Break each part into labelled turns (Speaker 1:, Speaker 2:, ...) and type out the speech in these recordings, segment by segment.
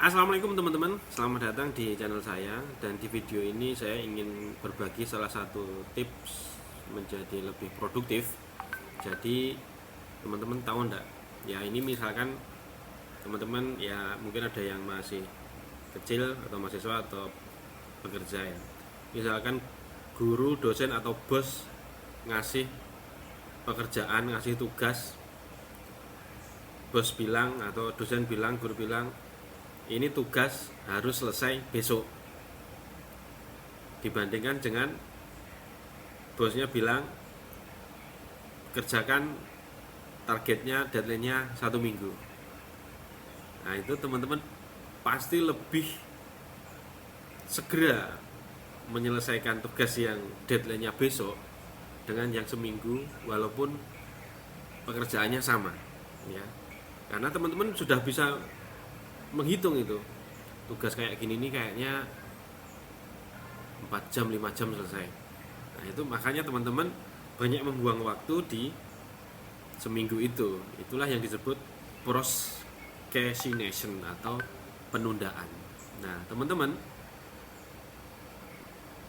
Speaker 1: Assalamualaikum teman-teman, selamat datang di channel saya. Dan di video ini saya ingin berbagi salah satu tips menjadi lebih produktif. Jadi teman-teman tahu enggak? Ya ini misalkan teman-teman ya mungkin ada yang masih kecil atau mahasiswa atau pekerja ya. Misalkan guru, dosen atau bos ngasih pekerjaan, ngasih tugas, bos bilang atau dosen bilang, guru bilang, ini tugas harus selesai besok, dibandingkan dengan bosnya bilang kerjakan targetnya, deadline-nya 1 minggu. Nah itu teman-teman pasti lebih segera menyelesaikan tugas yang deadline-nya besok dengan yang seminggu, walaupun pekerjaannya sama ya. Karena teman-teman sudah bisa menghitung itu tugas kayak gini nih kayaknya 4 jam 5 jam selesai. Nah itu makanya teman-teman banyak membuang waktu di seminggu itu. Itulah yang disebut procrastination atau penundaan. Nah teman-teman,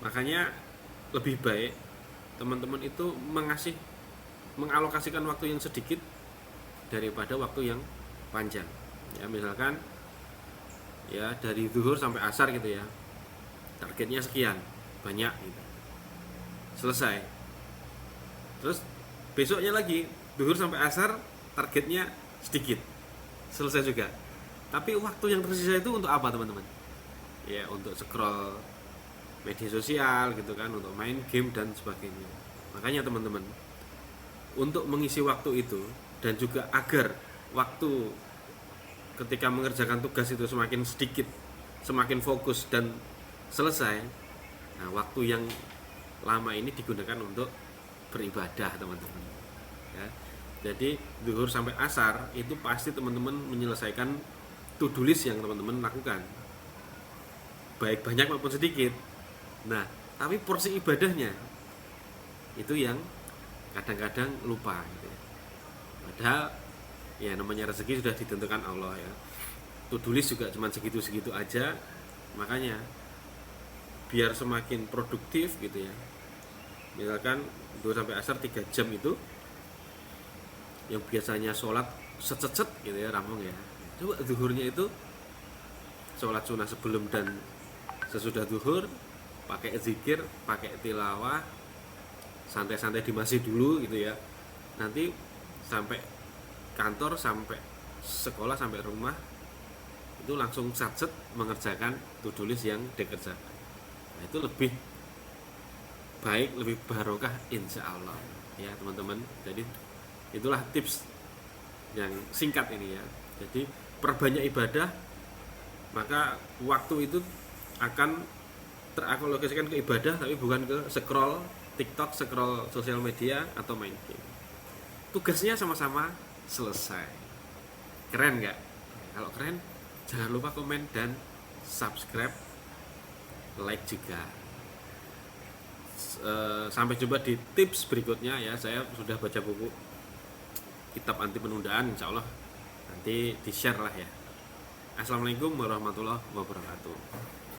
Speaker 1: makanya lebih baik teman-teman itu mengalokasikan waktu yang sedikit daripada waktu yang panjang ya. Misalkan ya dari zuhur sampai asar gitu ya, targetnya sekian banyak gitu, selesai. Terus besoknya lagi zuhur sampai asar, targetnya sedikit, selesai juga. Tapi waktu yang tersisa itu untuk apa teman-teman? Ya untuk scroll media sosial gitu kan, untuk main game dan sebagainya. Makanya teman-teman, untuk mengisi waktu itu dan juga agar waktu ketika mengerjakan tugas itu semakin sedikit, semakin fokus dan selesai. Nah, waktu yang lama ini digunakan untuk beribadah teman-teman. Ya. Jadi zuhur sampai asar itu pasti teman-teman menyelesaikan to-do list yang teman-teman lakukan, baik banyak maupun sedikit. Nah, tapi porsi ibadahnya itu yang kadang-kadang lupa gitu ya. Padahal ya namanya rezeki sudah ditentukan Allah ya. To-do list juga cuma segitu-segitu aja. Makanya biar semakin produktif gitu ya, misalkan 2 sampai asar 3 jam itu yang biasanya sholat set gitu ya, rampung ya. Coba zuhurnya itu sholat sunnah sebelum dan sesudah zuhur, pakai zikir, pakai tilawah, santai-santai di masjid dulu gitu ya. Nanti sampai kantor, sampai sekolah, sampai rumah itu langsung satset mengerjakan to-do list yang dikerjakan. Nah itu lebih baik, lebih barokah insya Allah ya teman-teman. Jadi itulah tips yang singkat ini ya. Jadi perbanyak ibadah, maka waktu itu akan teralokasikan ke ibadah, tapi bukan ke scroll TikTok, scroll sosial media atau main game. Tugasnya sama-sama selesai. Keren nggak? Kalau keren, jangan lupa komen dan subscribe, like juga. Sampai jumpa di tips berikutnya ya. Saya sudah baca buku Kitab Anti Penundaan, insya Allah nanti di share lah ya. Assalamualaikum warahmatullahi wabarakatuh.